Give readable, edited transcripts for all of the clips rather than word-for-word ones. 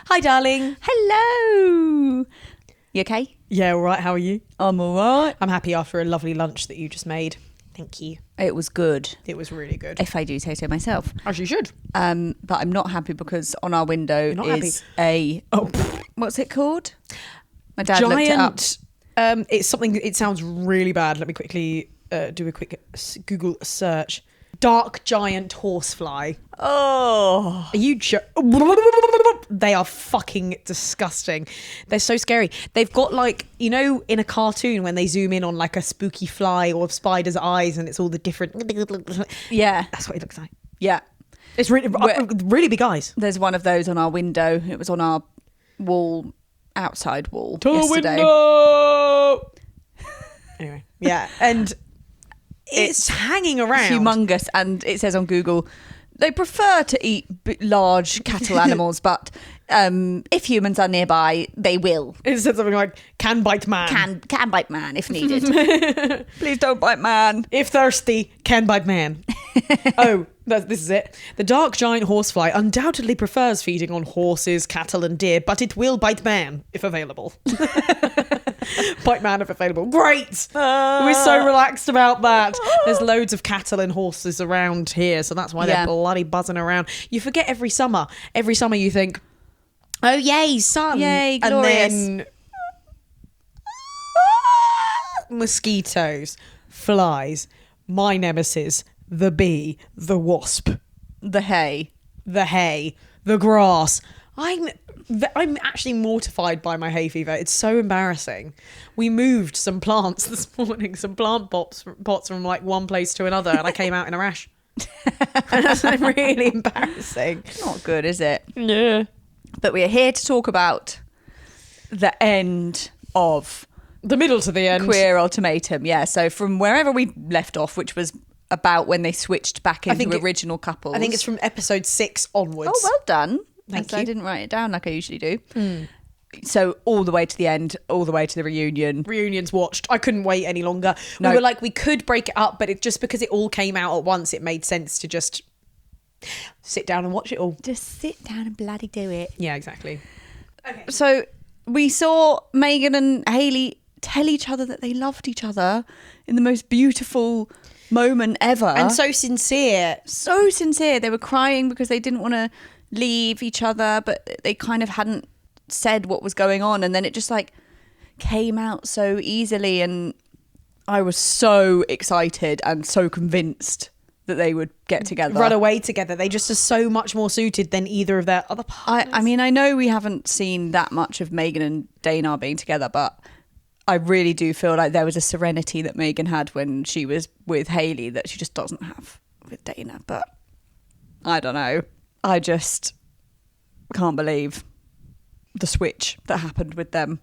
Hi, darling. Hello. You okay? Yeah, all right. How are you? I'm all right. I'm happy after a lovely lunch that you just made. Thank you. It was good, It was really good. if I do say so myself. As you should. But I'm not happy because on our window not is what's it called? My dad Giant. looked it up. It's something. It sounds really bad. Let me quickly do a quick Google search. Dark giant horsefly. Oh, Are you They are fucking disgusting. They're so scary. They've got like, you know, in a cartoon when they zoom in on like a spooky fly or a spider's eyes and it's all the different... yeah. That's what it looks like. Yeah. It's really big eyes. There's one of those on our window. It was on our wall, outside wall yesterday. Window! Anyway, yeah. And it's hanging around. Humongous, and it says on Google they prefer to eat large cattle animals, but if humans are nearby, they will. It said something like, can bite man. Can bite man if needed. Please don't bite man. If thirsty, can bite man. This is it. The dark giant horsefly undoubtedly prefers feeding on horses, cattle and deer, but it will bite man if available. Bite man if available. Great! We're so relaxed about that. There's loads of cattle and horses around here, so that's why they're bloody buzzing around. You forget every summer. Every summer you think, oh yay, sun. Yay, glorious. And then mosquitoes, flies, my nemesis, the bee, the wasp, the hay, the grass. I'm actually mortified by my hay fever. It's so embarrassing. We moved some plants this morning, some plant pots from like one place to another, and I came out in a rash. And that's really embarrassing. Not good, is it? Yeah. But we're here to talk about the end of the middle to the end. Queer Ultimatum. Yeah. So from wherever we left off, which was about when they switched back into original couples. I think it's from episode 6 onwards. Oh, well done. Thank you. I didn't write it down like I usually do. So all the way to the end, all the way to the reunion. Reunions watched. I couldn't wait any longer. No. We were like, we could break it up, but just because it all came out at once, it made sense to just sit down and watch it all. Just sit down and bloody do it. Yeah, exactly. Okay. So we saw Magan and Hayley tell each other that they loved each other in the most beautiful moment ever. And so sincere. So sincere. They were crying because they didn't want to leave each other, but they kind of hadn't said what was going on, and then it just like came out so easily, and I was so excited and so convinced that they would get together, run away together. They just are so much more suited than either of their other partners. I mean, I know we haven't seen that much of Magan and Dana being together, but I really do feel like there was a serenity that Magan had when she was with Hayley that she just doesn't have with Dana. But I don't know. I just can't believe the switch that happened with them.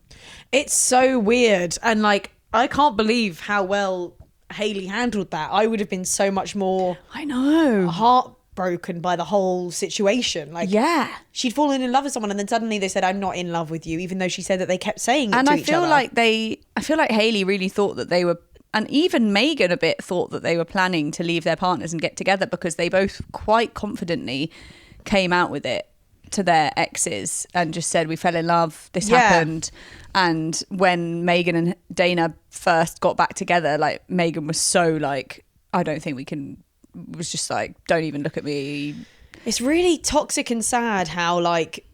It's so weird. And like, I can't believe how well Hayley handled that. I would have been so much more heartbroken by the whole situation. Like, yeah, she'd fallen in love with someone and then suddenly they said, I'm not in love with you, even though she said that they kept saying it and to I each feel other. I feel like Hayley really thought that they were, and even Magan a bit thought that they were planning to leave their partners and get together, because they both quite confidently came out with it to their exes and just said, we fell in love, this happened. And when Magan and Dana first got back together, like, Magan was so like, I don't think we can, was just like, don't even look at me. It's really toxic and sad how like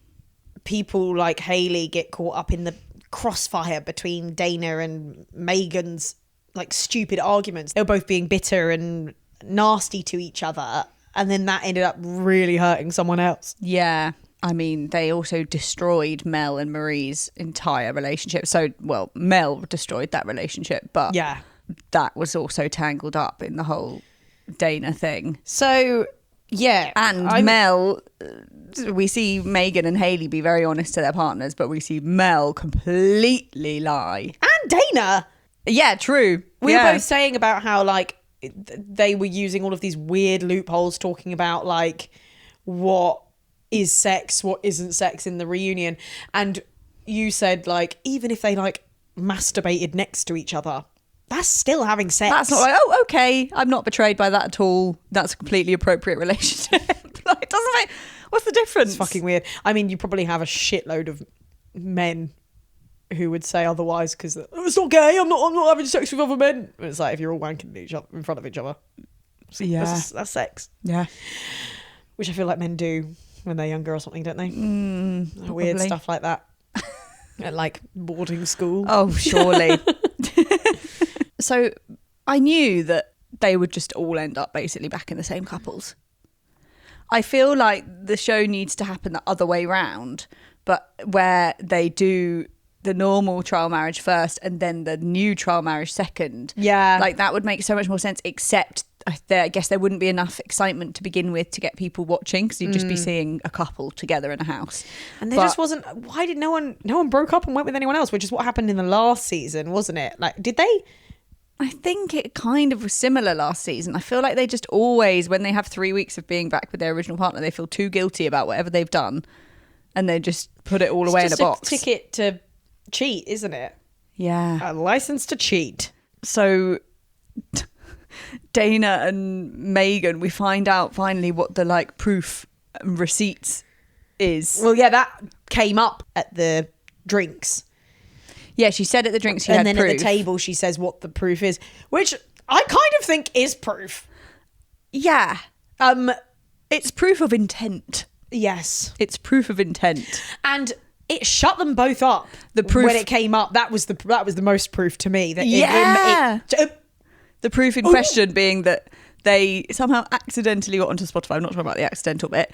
people like Hayley get caught up in the crossfire between Dana and Magan's like stupid arguments. They were both being bitter and nasty to each other, and then that ended up really hurting someone else. Yeah. I mean, they also destroyed Mel and Marie's entire relationship. So, well, Mel destroyed that relationship, but yeah, that was also tangled up in the whole Dana thing. So, yeah. And Mel, we see Magan and Hayley be very honest to their partners, but we see Mel completely lie. And Dana. Yeah, true. We were both saying about how like they were using all of these weird loopholes talking about like what is sex, what isn't sex in the reunion. And you said like, even if they like masturbated next to each other, that's still having sex. That's not like, oh, okay, I'm not betrayed by that at all. That's a completely appropriate relationship. Like, it doesn't make... What's the difference? It's fucking weird. I mean, you probably have a shitload of men who would say otherwise because it's not gay. I'm not having sex with other men. It's like if you're all wanking each other in front of each other. Yeah, that's sex. Yeah, which I feel like men do when they're younger or something, don't they? Weird stuff like that. At like boarding school. Oh, surely. So I knew that they would just all end up basically back in the same couples. I feel like the show needs to happen the other way round, but where they do the normal trial marriage first and then the new trial marriage second. Yeah. Like that would make so much more sense, except I guess there wouldn't be enough excitement to begin with to get people watching because you'd just be seeing a couple together in a house. And there just wasn't, why did no one broke up and went with anyone else, which is what happened in the last season, wasn't it? Like, did they? I think it kind of was similar last season. I feel like they just always, when they have 3 weeks of being back with their original partner, they feel too guilty about whatever they've done and they just put it all away in a box. It's just a ticket to cheat, isn't it? Yeah. A license to cheat. So Dana and Megan, we find out finally what the like proof and receipts is. Well, yeah, that came up at the drinks. Yeah, she said at the drinks she and had then proof. at the table she says what the proof is, which I kind of think is proof. Yeah. It's proof of intent. Yes. It's proof of intent. And it shut them both up. The proof when it came up, that was the most proof to me. That the proof in question being that they somehow accidentally got onto Spotify. I'm not sure about the accidental bit.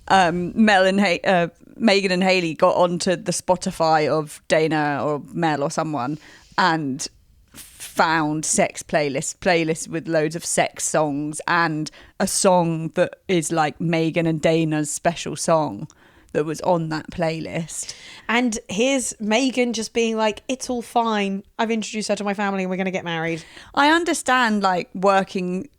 Magan and Hayley got onto the Spotify of Dana or Mel or someone and found sex playlists with loads of sex songs and a song that is like Magan and Dana's special song that was on that playlist. And here's Megan just being like, it's all fine. I've introduced her to my family and we're going to get married. I understand like working...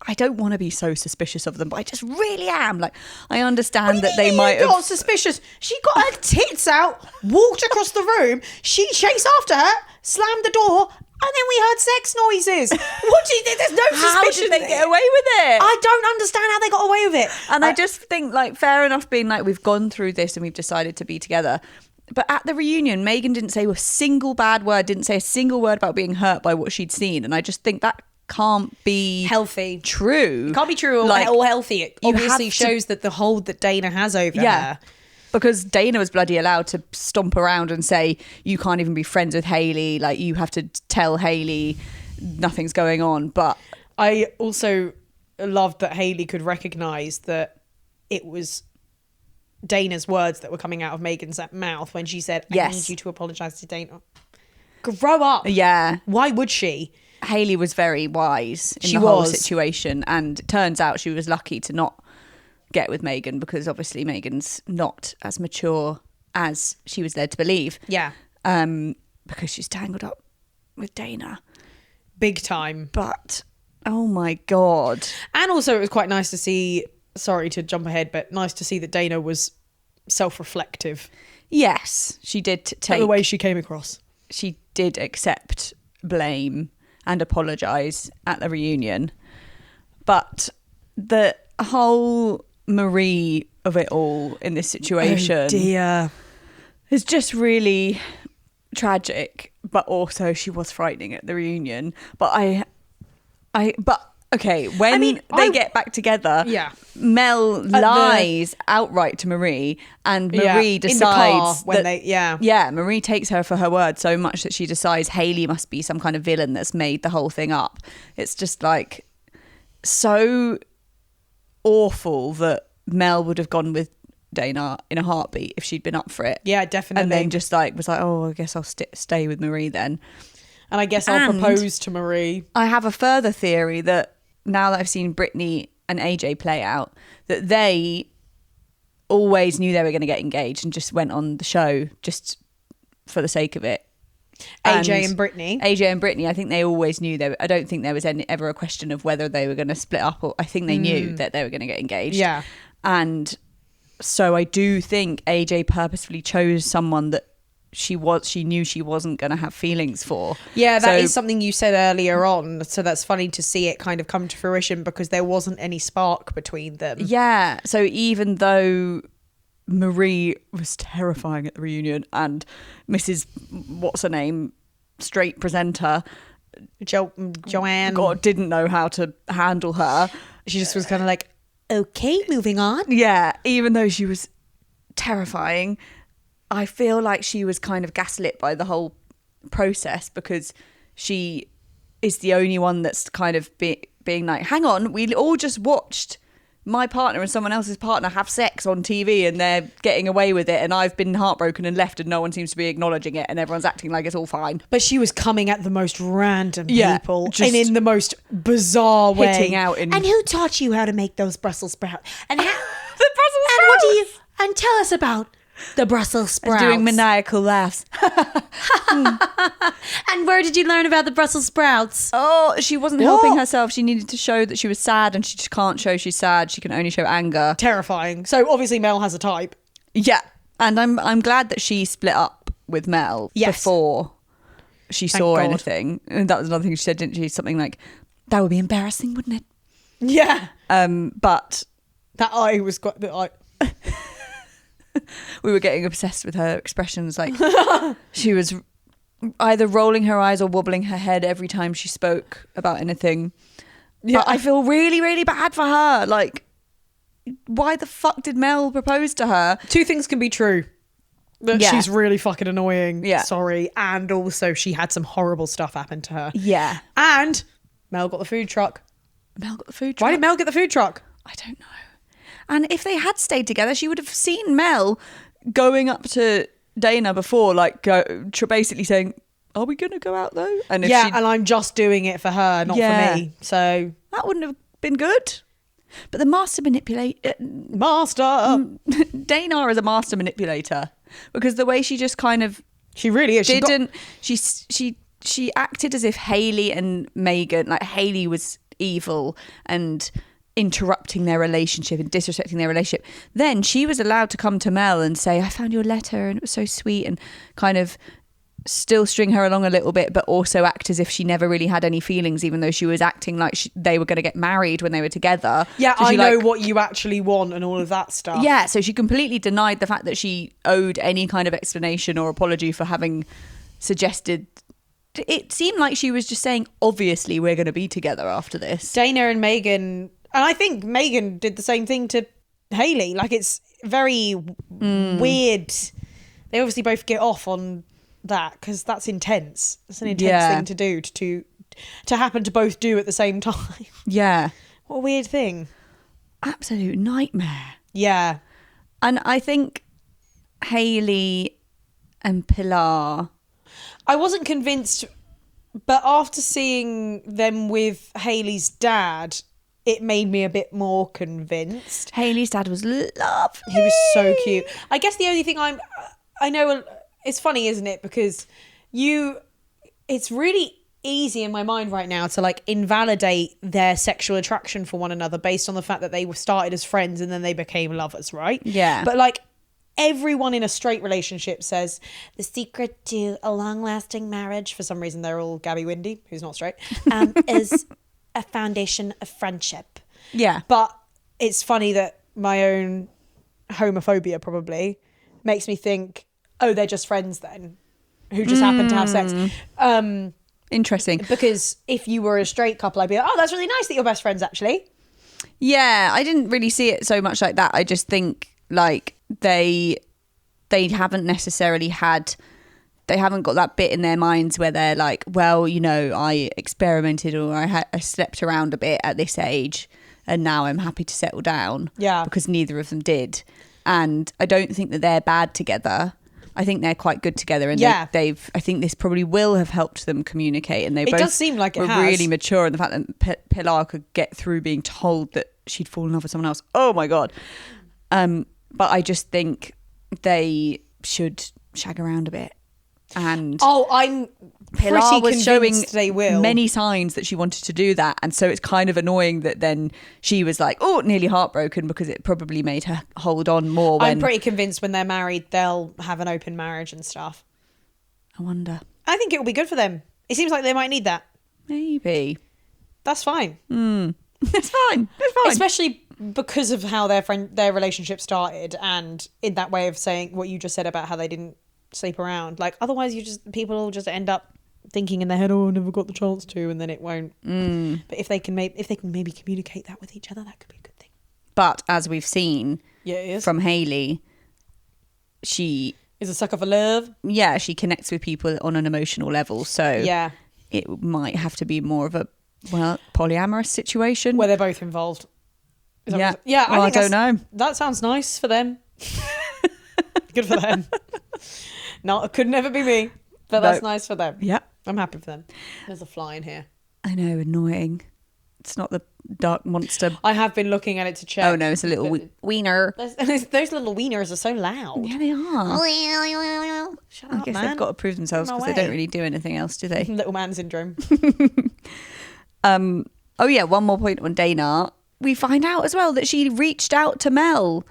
I don't want to be so suspicious of them, but I just really am. Like, I understand that they might have... got suspicious. She got her tits out, walked across the room, she chased after her, slammed the door, and then we heard sex noises. What do you think? There's no suspicion. How did they get away with it? I don't understand how they got away with it. And I just think, like, fair enough being like, we've gone through this and we've decided to be together. But at the reunion, Megan didn't say a single bad word, didn't say a single word about being hurt by what she'd seen. And I just think that can't be healthy. True. It can't be true or healthy. It obviously shows that the hold that Dana has over her. Because Dana was bloody allowed to stomp around and say, you can't even be friends with Hayley. Like, you have to tell Hayley nothing's going on. But I also loved that Hayley could recognise that it was Dana's words that were coming out of Megan's mouth when she said, I need you to apologise to Dana. Grow up. Yeah. Why would she? Hayley was very wise in the whole situation, and it turns out she was lucky to not get with Megan because obviously Megan's not as mature as she was led to believe. Yeah. Because she's tangled up with Dana. Big time. But, oh my God. And also it was quite nice to see, sorry to jump ahead, but nice to see that Dana was self-reflective. Yes, she did take... the way she came across. She did accept blame and apologise at the reunion. But the whole Marie of it all in this situation... Oh dear. Is just really tragic, but also she was frightening at the reunion. But okay, when they get back together, Mel lies outright to Marie, and Marie decides Marie takes her for her word so much that she decides Hayley must be some kind of villain that's made the whole thing up. It's just like so awful that Mel would have gone with Dana in a heartbeat if she'd been up for it. Yeah, definitely. And then just like was like, oh, I guess I'll stay with Marie then. And I guess I'll propose to Marie. I have a further theory that now that I've seen Brittany and AJ play out, that they always knew they were going to get engaged and just went on the show just for the sake of it. AJ and Brittany, I think they always knew I don't think there was ever a question of whether they were going to split up, or I think they knew that they were going to get engaged. Yeah. And so I do think AJ purposefully chose someone that she knew she wasn't going to have feelings for. Yeah, that is something you said earlier on. So that's funny to see it kind of come to fruition because there wasn't any spark between them. Yeah. So even though Marie was terrifying at the reunion and Mrs. what's her name, straight presenter, Joanne, God, didn't know how to handle her. She just was kind of like, okay, moving on. Yeah, even though she was terrifying, I feel like she was kind of gaslit by the whole process because she is the only one that's kind of being like, hang on, we all just watched my partner and someone else's partner have sex on TV and they're getting away with it and I've been heartbroken and left and no one seems to be acknowledging it and everyone's acting like it's all fine. But she was coming at the most random people and in the most bizarre way. Hitting out in... And who taught you how to make those Brussels sprouts? And how... the Brussels sprouts! And what do you... And tell us about the Brussels sprouts. Doing maniacal laughs. And where did you learn about the Brussels sprouts? Oh, she wasn't helping herself. She needed to show that she was sad and she just can't show she's sad. She can only show anger. Terrifying. So obviously Mel has a type. Yeah. And I'm glad that she split up with Mel before she saw anything. And that was another thing she said, didn't she? Something like, that would be embarrassing, wouldn't it? Yeah. But that eye was quite... we were getting obsessed with her expressions. Like she was either rolling her eyes or wobbling her head every time she spoke about anything. Yeah, but I feel really, really bad for her. Like, why the fuck did Mel propose to her? Two things can be true. That she's really fucking annoying. Yeah. Sorry. And also she had some horrible stuff happen to her. Yeah. And Mel got the food truck. Mel got the food truck? Why did Mel get the food truck? I don't know. And if they had stayed together, she would have seen Mel going up to Dana before, like basically saying, are we going to go out though? And if and I'm just doing it for her, not for me. So that wouldn't have been good. But the master manipulator... Dana is a master manipulator because the way she just kind of... She really is. She acted as if Hayley and Magan, like Hayley was evil and... interrupting their relationship and disrespecting their relationship. Then she was allowed to come to Mel and say, I found your letter and it was so sweet, and kind of still string her along a little bit, but also act as if she never really had any feelings, even though she was acting like they were going to get married when they were together. Yeah, so I know what you actually want and all of that stuff. Yeah, so she completely denied the fact that she owed any kind of explanation or apology for having suggested... It seemed like she was just saying, obviously we're going to be together after this. Dana and Magan... And I think Magan did the same thing to Hayley. Like, it's very weird. They obviously both get off on that because that's intense. It's an intense thing to do, to happen to both do at the same time. Yeah. What a weird thing. Absolute nightmare. Yeah. And I think Hayley and Pilar... I wasn't convinced, but after seeing them with Hayley's dad... it made me a bit more convinced. Hayley's dad was lovely. He was so cute. I guess the only thing I know, it's funny, isn't it? Because it's really easy in my mind right now to like invalidate their sexual attraction for one another based on the fact that they were started as friends and then they became lovers, right? Yeah. But like everyone in a straight relationship says the secret to a long-lasting marriage, for some reason they're all Gabby Windy, who's not straight, is... a foundation of friendship. Yeah. But it's funny that my own homophobia probably makes me think, oh, they're just friends then who just happen to have sex. Interesting. Because if you were a straight couple, I'd be like, oh, that's really nice that you're best friends actually. Yeah, I didn't really see it so much like that. I just think like they haven't necessarily had... They haven't got that bit in their minds where they're like, well, you know, I experimented or I slept around a bit at this age and now I'm happy to settle down. Yeah. Because neither of them did. And I don't think that they're bad together. I think they're quite good together. And I think this probably will have helped them communicate. And it does seem like it were has. Really mature. And the fact that Pilar could get through being told that she'd fallen in love with someone else. Oh my God. But I just think they should shag around a bit. And I'm Pilar was showing they will. many signs that she wanted to do that, and so it's kind of annoying that then she was like, oh, nearly heartbroken, because it probably made her hold on more. I'm pretty convinced when they're married they'll have an open marriage and stuff. I wonder. I think it will be good for them. It seems like they might need that. Maybe. That's fine. It's fine. It's fine. Especially because of how their relationship started, and in that way of saying what you just said about how they didn't sleep around. Like, otherwise people will just end up thinking in their head, oh, I never got the chance to, and then it won't. But if they can maybe communicate that with each other, that could be a good thing. But as we've seen from Hayley, she is a sucker for love. Yeah, she connects with people on an emotional level. So yeah, it might have to be more of a polyamorous situation where they're both involved. Yeah. I don't know. That sounds nice for them. Good for them. No, it could never be me, but that's nice for them. Yeah, I'm happy for them. There's a fly in here. I know, annoying. It's not the dark monster. I have been looking at it to check. Oh no, it's a little wiener. Those little wieners are so loud. Yeah, they are. Shut up, I guess man. they've got to prove themselves because they don't really do anything else, do they? Little man syndrome. Oh yeah, one more point on Dana. We find out as well that she reached out to Mel,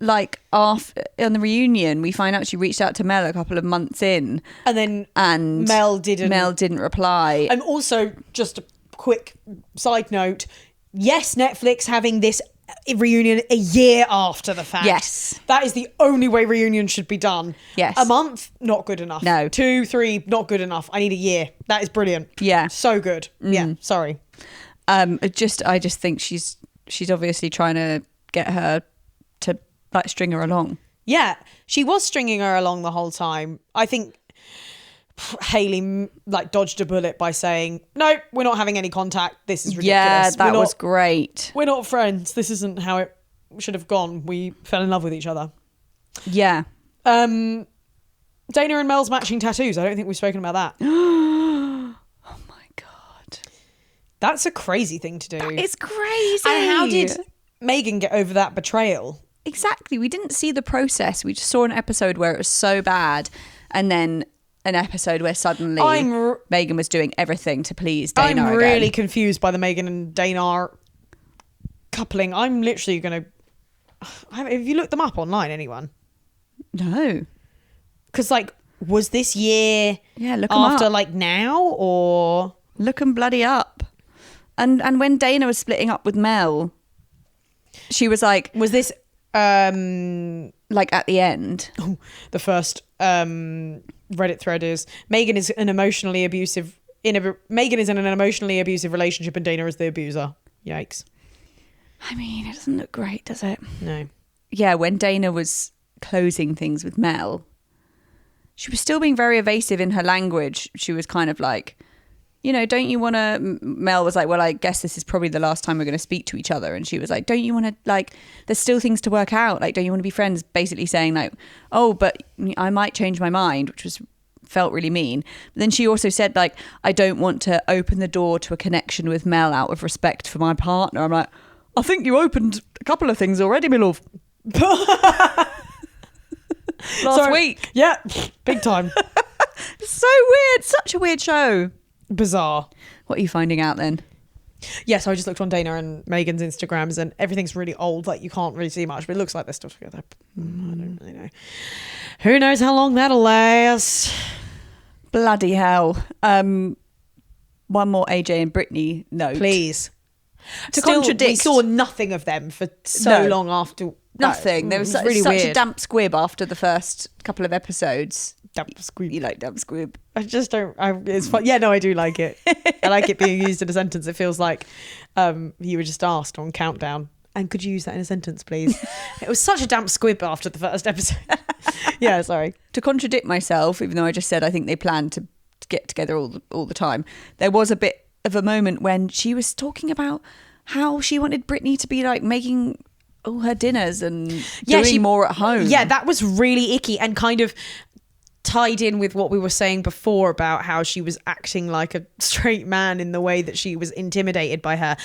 like after on the reunion. We find out she reached out to Mel a couple of months in, and Mel didn't reply. And also, just a quick side note: yes, Netflix having this reunion a year after the fact. Yes, that is the only way reunions should be done. Yes, a month not good enough. No, 2, 3 not good enough. I need a year. That is brilliant. Yeah, so good. Yeah, sorry. I just think she's obviously trying to get her to like string her along. Yeah, she was stringing her along the whole time. I think Hayley like dodged a bullet by saying, no, we're not having any contact. This is ridiculous. Yeah, that was great. We're not friends. This isn't how it should have gone. We fell in love with each other. Yeah. Dana and Mel's matching tattoos. I don't think we've spoken about that. Oh my God. That's a crazy thing to do. It's crazy. And how did Magan get over that betrayal? Exactly. We didn't see the process. We just saw an episode where it was so bad, and then an episode where suddenly Magan was doing everything to please Dana. I'm really confused by the Magan and Dana coupling. I'm literally going to... Have you looked them up online, anyone? No. Because, like, was this year look after, like, now, or... Look them bloody up. And when Dana was splitting up with Mel, she was like... Was this... like at the end? Oh, the first Reddit thread is Magan is in an emotionally abusive relationship and Dana is the abuser. Yikes. I mean, it doesn't look great, does it? No. Yeah, when Dana was closing things with Mel, she was still being very evasive in her language. She was kind of like, you know, don't you want to... Mel was like, well, I guess this is probably the last time we're going to speak to each other. And she was like, don't you want to, like, there's still things to work out. Like, don't you want to be friends? Basically saying like, oh, but I might change my mind, which felt really mean. But then she also said like, I don't want to open the door to a connection with Mel out of respect for my partner. I'm like, I think you opened a couple of things already, my love. Last week. Yeah, big time. So weird. Such a weird show. Bizarre. What are you finding out then? Yes, I just looked on Dana and Megan's Instagrams and everything's really old. Like, you can't really see much, but it looks like they're still together. I don't really know. Who knows how long that'll last? Bloody hell. One more AJ and Brittany note. Please. To contradict. We saw nothing of them for so long after. Nothing. There was really such weird. a damp squib after the first couple of episodes. Damp squib. You like damp squib? I just don't. It's fun. Yeah, no, I do like it. I like it being used in a sentence. It feels like you were just asked on Countdown. And could you use that in a sentence, please? It was such a damp squib after the first episode. Yeah, sorry. To contradict myself, even though I just said I think they planned to get together all the time, there was a bit of a moment when she was talking about how she wanted Brittany to be like making all her dinners and doing more at home. Yeah, that was really icky and kind of tied in with what we were saying before about how she was acting like a straight man in the way that she was intimidated by her.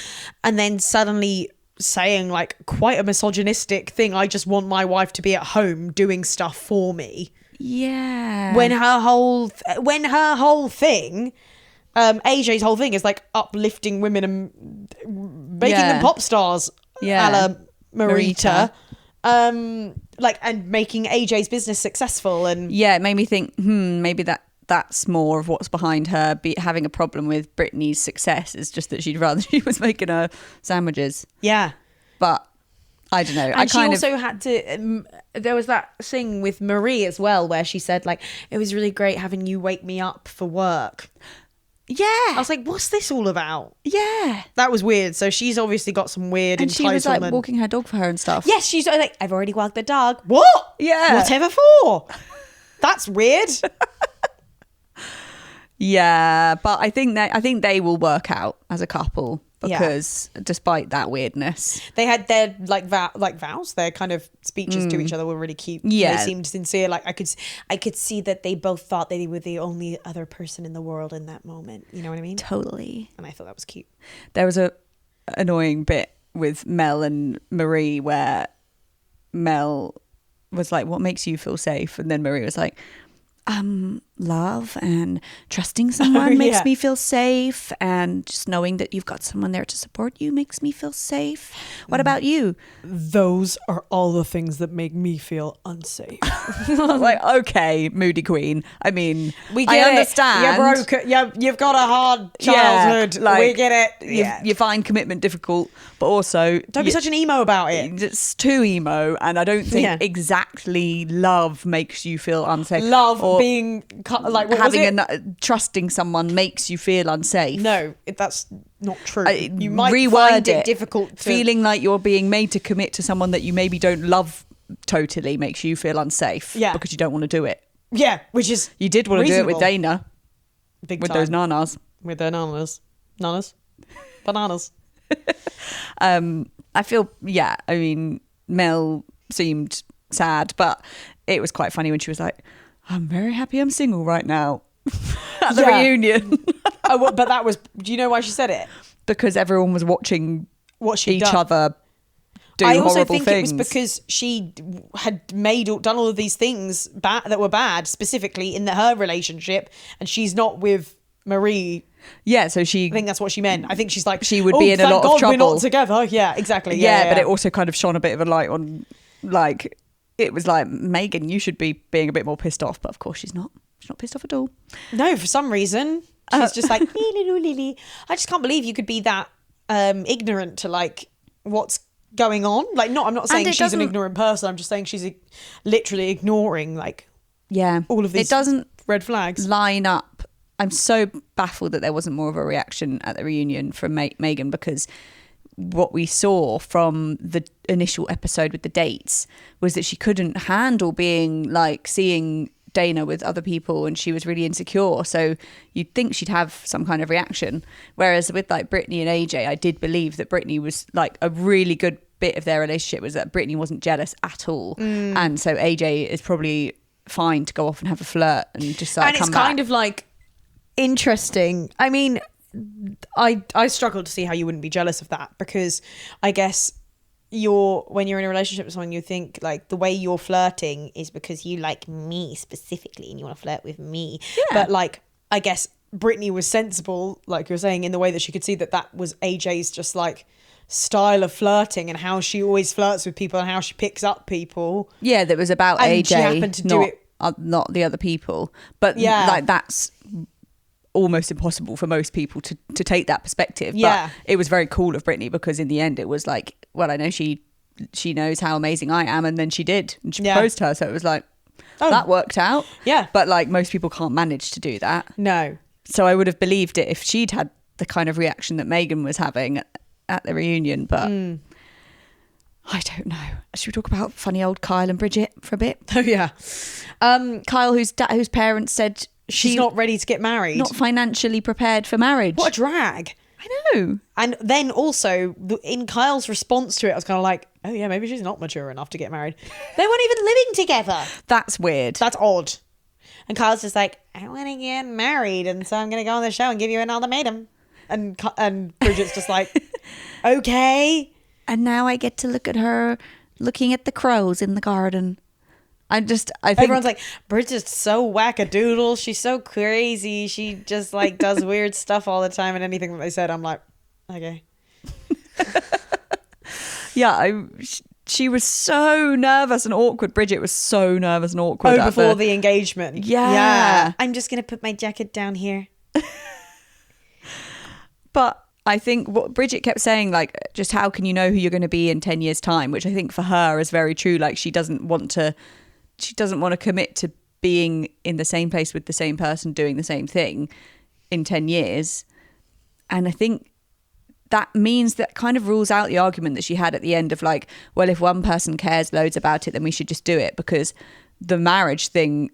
And then suddenly saying like quite a misogynistic thing, I just want my wife to be at home doing stuff for me. Yeah. When her whole thing, AJ's whole thing is like uplifting women and making them pop stars. Yeah. A la Marita. And making AJ's business successful. And yeah, it made me think, maybe that that's more of what's behind her having a problem with Brittany's success, is just that she'd rather she was making her sandwiches. Yeah. But I don't know. And she also had to, there was that thing with Marie as well, where she said, like, it was really great having you wake me up for work. Yeah. I was like, what's this all about? Yeah. That was weird. So she's obviously got some weird And entitlement. she was like walking her dog for her and stuff. Yes, she's like, I've already walked the dog. What? Yeah. Whatever for? That's weird. Yeah, but I think they will work out as a couple, because despite that weirdness, they had their vows, their kind of speeches to each other were really cute. Yeah, they seemed sincere. Like I could see that they both thought they were the only other person in the world in that moment. You know what I mean? Totally. And I thought that was cute. There was a annoying bit with Mel and Marie where Mel was like, "What makes you feel safe?" And then Marie was like, love and trusting someone makes me feel safe, and just knowing that you've got someone there to support you makes me feel safe. What about you? Those are all the things that make me feel unsafe. Like, okay, moody queen. I mean, I understand. You're broke. You've got a hard childhood. We get it. You find commitment difficult, but also don't be such an emo about it. It's too emo, and I don't think exactly love makes you feel unsafe. Love or being like trusting someone makes you feel unsafe. No, that's not true. You might find it difficult. Feeling like you're being made to commit to someone that you maybe don't love totally makes you feel unsafe. Yeah, because you don't want to do it. Yeah, which is you did want to do it with Dana, big with time. those nanas, with their bananas. I feel I mean, Mel seemed sad, but it was quite funny when she was like, I'm very happy I'm single right now at the reunion. But that was, do you know why she said it? Because everyone was watching each other do I horrible also think things. It was because she had done all of these things that were bad, specifically in her relationship, and she's not with Marie. Yeah, so I think that's what she meant. I think she's like, she would be in a lot of trouble. We're not together. Yeah, exactly. Yeah, but it also kind of shone a bit of a light on, like, it was like, Megan, you should be being a bit more pissed off, but of course she's not. She's not pissed off at all. No, for some reason she's just like, I just can't believe you could be that ignorant to like what's going on. Like, I'm not saying she's an ignorant person. I'm just saying she's literally ignoring like all of these. It doesn't red flags line up. I'm so baffled that there wasn't more of a reaction at the reunion from Megan, because what we saw from the initial episode with the dates was that she couldn't handle being like seeing Dana with other people, and she was really insecure. So you'd think she'd have some kind of reaction. Whereas with like Brittany and AJ, I did believe that Brittany was like a really good bit of their relationship was that Brittany wasn't jealous at all. And so AJ is probably fine to go off and have a flirt and just like come back. And it's kind of like interesting. I mean, I struggle to see how you wouldn't be jealous of that, because I guess when you're in a relationship with someone, you think like the way you're flirting is because you like me specifically and you want to flirt with me. But like, I guess Brittany was sensible, like you're saying, in the way that she could see that was AJ's just like style of flirting and how she always flirts with people and how she picks up people. Yeah, that was about and AJ, she happened to do it, not the other people. But like that's almost impossible for most people to take that perspective. But it was very cool of Brittany, because in the end it was like, well, I know she knows how amazing I am, and then she did, and she proposed to her, so it was like, that worked out. But like most people can't manage to do that. No. So I would have believed it if she'd had the kind of reaction that Megan was having at the reunion, but I don't know. Should we talk about funny old Kyle and Bridget for a bit? Oh yeah. Kyle, whose parents said she's not ready to get married, not financially prepared for marriage. What a drag. I know. And then also in Kyle's response to it, I was kind of like, oh yeah, maybe she's not mature enough to get married. They weren't even living together. That's weird. That's odd. And Kyle's just like, I want to get married, and so I'm going to go on the show and give you an ultimatum. And Bridget's just like, okay. And now I get to look at her looking at the crows in the garden. I think everyone's like, Bridget's so wackadoodle. She's so crazy. She just like does weird stuff all the time, and anything that they said, I'm like, okay. Yeah, she was so nervous and awkward. Bridget was so nervous and awkward. Before the engagement. Yeah. I'm just going to put my jacket down here. But I think what Bridget kept saying, like, just how can you know who you're going to be in 10 years' time? Which I think for her is very true. Like, she doesn't want to commit to being in the same place with the same person doing the same thing in 10 years. And I think that means that kind of rules out the argument that she had at the end of like, well, if one person cares loads about it, then we should just do it, because the marriage thing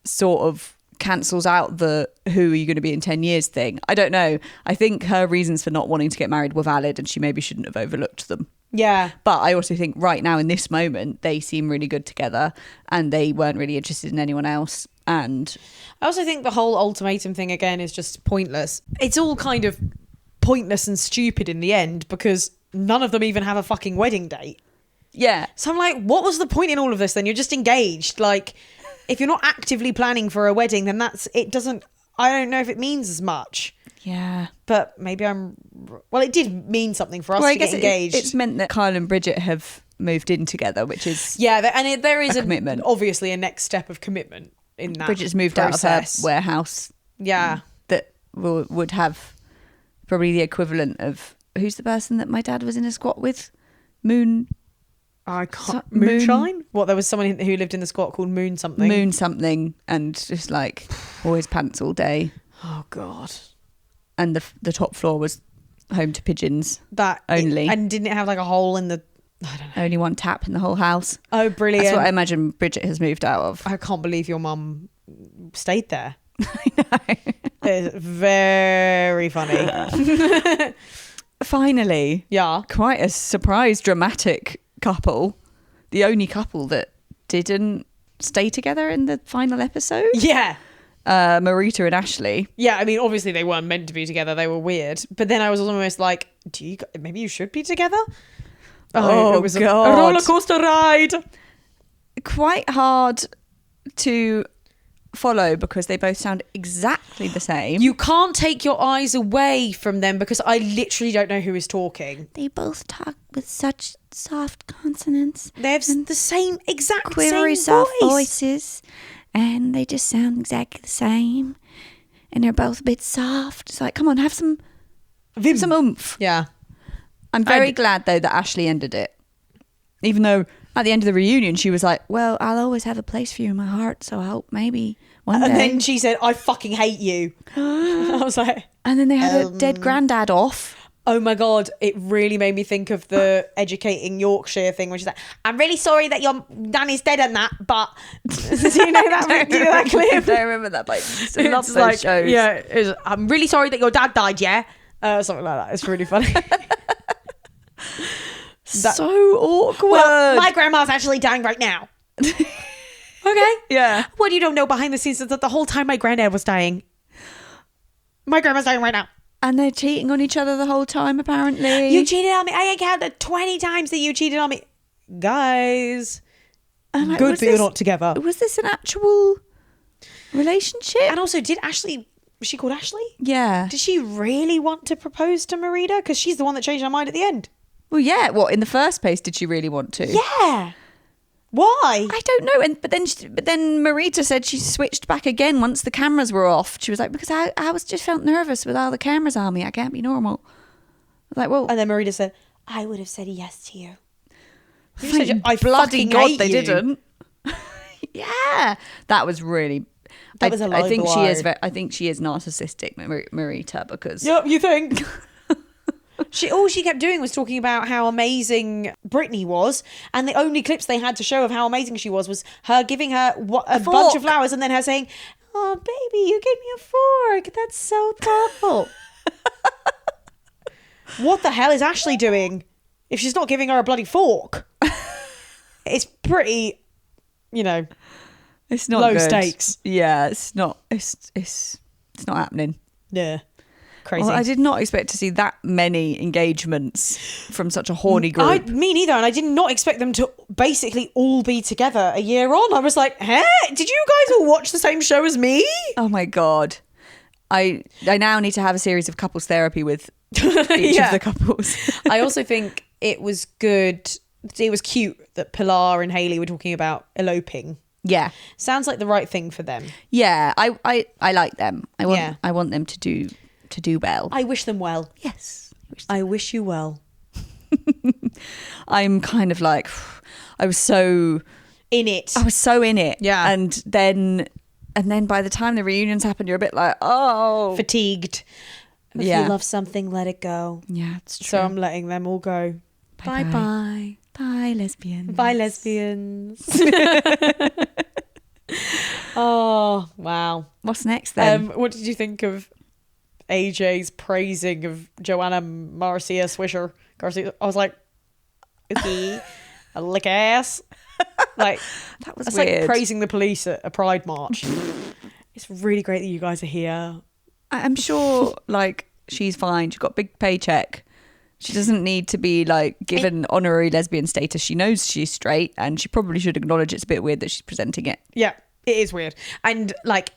sort of cancels out the who are you going to be in 10 years thing. I don't know. I think her reasons for not wanting to get married were valid and she maybe shouldn't have overlooked them. Yeah. But I also think right now in this moment, they seem really good together and they weren't really interested in anyone else. And I also think the whole ultimatum thing again is just pointless. It's all kind of pointless and stupid in the end because none of them even have a fucking wedding date. yeah. So I'm like, what was the point in all of this then? You're just engaged. Like, if you're not actively planning for a wedding, then I don't know if it means as much. Yeah. But maybe it did mean something for us to get engaged. It's meant that Kyle and Bridget have moved in together, which is there is a commitment. Obviously a next step of commitment in that Bridget's moved process. out of her warehouse. Yeah. That would have probably the equivalent of, who's the person that my dad was in a squat with? I can't. Moonshine? What? There was someone who lived in the squat called Moon something, and just like always pants all day. Oh God. And the top floor was home to pigeons. Only. And didn't it have like a hole in the? I don't know. Only one tap in the whole house. Oh, brilliant! That's what I imagine Bridget has moved out of. I can't believe your mum stayed there. I know. It's very funny. Finally, yeah, quite a surprise, dramatic couple. The only couple that didn't stay together in the final episode. Yeah. Marita and Ashley. Yeah, I mean, obviously they weren't meant to be together. They were weird. But then I was almost like, maybe you should be together? Oh, it was God. a roller coaster ride. Quite hard to follow because they both sound exactly the same. You can't take your eyes away from them because I literally don't know who is talking. They both talk with such soft consonants. They have the same exact quivery same soft voice. voices, and they just sound exactly the same. And they're both a bit soft. It's like, come on, have some oomph. Yeah. I'm very glad though that Ashley ended it. Even though at the end of the reunion she was like, well, I'll always have a place for you in my heart, so I hope maybe one day. And then she said, I fucking hate you. I was like... And then they had a dead granddad off. Oh my God, it really made me think of the Educating Yorkshire thing, which is like, I'm really sorry that your nanny's dead and that, but... Do you know that, do you know that clip? I don't remember that, but I love those like, shows. Yeah, I'm really sorry that your dad died, yeah? Something like that. It's really funny. So awkward. Well, my grandma's actually dying right now. Okay. Yeah. What you don't know behind the scenes is that the whole time my granddad was dying, my grandma's dying right now. And they're cheating on each other the whole time, apparently. You cheated on me. I counted 20 times that you cheated on me. Guys, like, good that you're not together. Was this an actual relationship? And also, was she called Ashley? Yeah. Did she really want to propose to Marita? Because she's the one that changed her mind at the end. Well, yeah. What, in the first place, did she really want to? Yeah. Why? I don't know. But then Marita said she switched back again once the cameras were off. She was like, because I just felt nervous with all the cameras on me. I can't be normal. I was like, well. And then Marita said, I would have said yes to you. I bloody God, they didn't. Yeah. That was really. That was a low I think blow. she is. I think she is narcissistic, Marita, because. Yep, you think? All she kept doing was talking about how amazing Brittany was, and the only clips they had to show of how amazing she was her giving her a bunch of flowers, and then her saying, "Oh, baby, you gave me a fork. That's so thoughtful." What the hell is Ashley doing if she's not giving her a bloody fork? It's pretty, it's not low good. stakes. Yeah, it's not. It's not happening. Yeah. Crazy. Well, I did not expect to see that many engagements from such a horny group. Me neither, and I did not expect them to basically all be together a year on. I was like, "Hey, did you guys all watch the same show as me?" Oh my God. I now need to have a series of couples therapy with each of the couples. I also think it was good it was cute that Pilar and Hayley were talking about eloping. Yeah. Sounds like the right thing for them. Yeah, I like them. Yeah. I want them to do well. I wish them well. Yes. I wish you well. I'm kind of like, I was so In it. in it. Yeah. And then by the time the reunions happen, you're a bit like, oh. Fatigued. If Yeah. you love something, let it go. Yeah, it's true. So I'm letting them all go. Bye-bye. Bye-bye. Bye, lesbians. Bye, lesbians. Oh, wow. What's next then? What did you think of AJ's praising of Joanna Marcia Swisher Garcia? I was like, okay, a lick ass. Like, That was that's weird. like praising the police at a pride march. It's really great that you guys are here. I'm sure, like, she's fine. She's got a big paycheck. She doesn't need to be, like, given honorary lesbian status. She knows she's straight, and she probably should acknowledge it's a bit weird that she's presenting it. Yeah, it is weird. And like,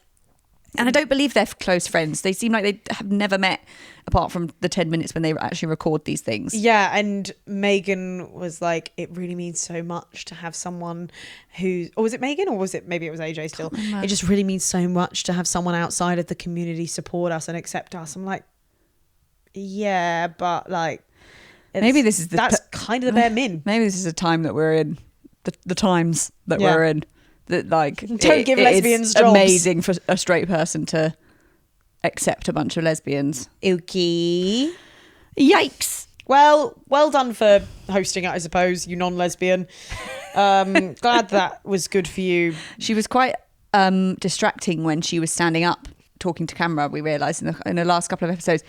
And I don't believe they're close friends. They seem like they have never met, apart from the 10 minutes when they actually record these things. yeah, and Megan was like, it really means so much to have someone who, or was it Megan, or was it, maybe it was AJ still? It just really means so much to have someone outside of the community support us and accept us. I'm like, yeah, but like, Maybe this is that's kind of the bare min. Maybe this is a time that we're in, the times that Yeah. we're in. That, like, Don't give lesbians it's jobs. amazing for a straight person to accept a bunch of lesbians. Okay. Yikes. Well done for hosting it, I suppose, you non-lesbian. Glad that was good for you. She was quite distracting when she was standing up talking to camera, we realised in the last couple of episodes.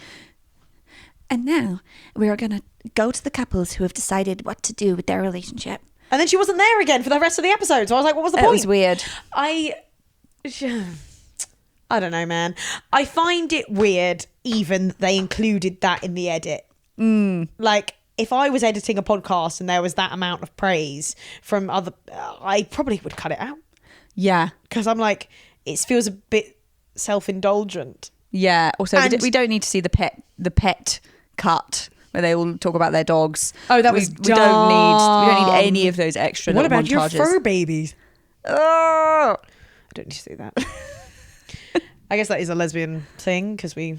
And now we are going to go to the couples who have decided what to do with their relationship. And then she wasn't there again for the rest of the episode. So I was like, what was the point? It was weird. I don't know, man. I find it weird even they included that in the edit. Like, if I was editing a podcast and there was that amount of praise from other, I probably would cut it out. Yeah. Because I'm like, it feels a bit self-indulgent. Yeah. Also, And- we don't need to see the pet cut where they all talk about their dogs. Oh, that was we don't need dumb. any of those extra What little about your montages. fur babies? Oh! I don't need to see that. I guess that is a lesbian thing because you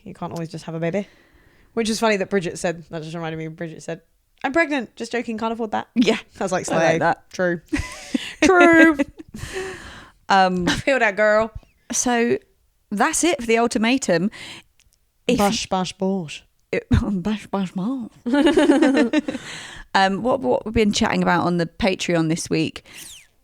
can't always just have a baby. Which is funny that Bridget said, that just reminded me, Bridget said, I'm pregnant, just joking, can't afford that. Yeah. I was like, I slay. like that. True. True. I feel that, girl. So that's it for the ultimatum. Bosh, bosh, bosh. Bash, bash, bash. What we've been chatting about on the Patreon this week?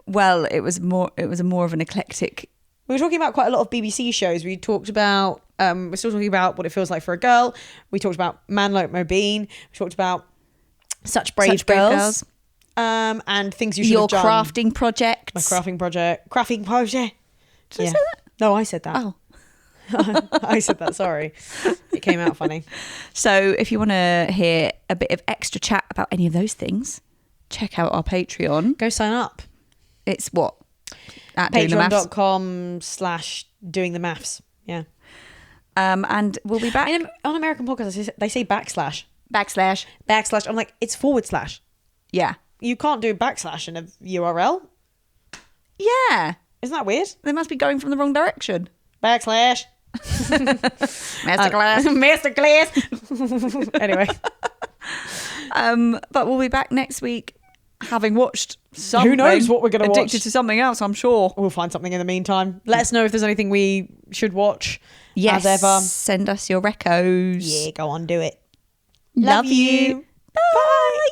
Well, it was more of an eclectic. We were talking about quite a lot of BBC shows. We talked about, we're still talking about What It Feels Like for a Girl. We talked about Man Like Mobeen. We talked about Such Brave Girls. And Things You Should Your Have Done. crafting project. My crafting project. Crafting project. Did I say that? No, I said that. Oh. I said that, sorry. It came out funny. So if you want to hear a bit of extra chat about any of those things, check out our Patreon. Go sign up. It's what? At Doing the Maths. Patreon.com/doing the maths. Yeah. And we'll be back. On American podcasts, they say backslash. Backslash. I'm like, it's /. Yeah. You can't do a backslash in a URL. Yeah. Isn't that weird? They must be going from the wrong direction. Backslash. Masterclass. Masterclass. Anyway. But we'll be back next week having watched something. Who knows what we're going to watch? Addicted to something else, I'm sure. We'll find something in the meantime. Let us know if there's anything we should watch. Yes. As ever. Send us your recos. Yeah, go on, do it. Love you. Bye.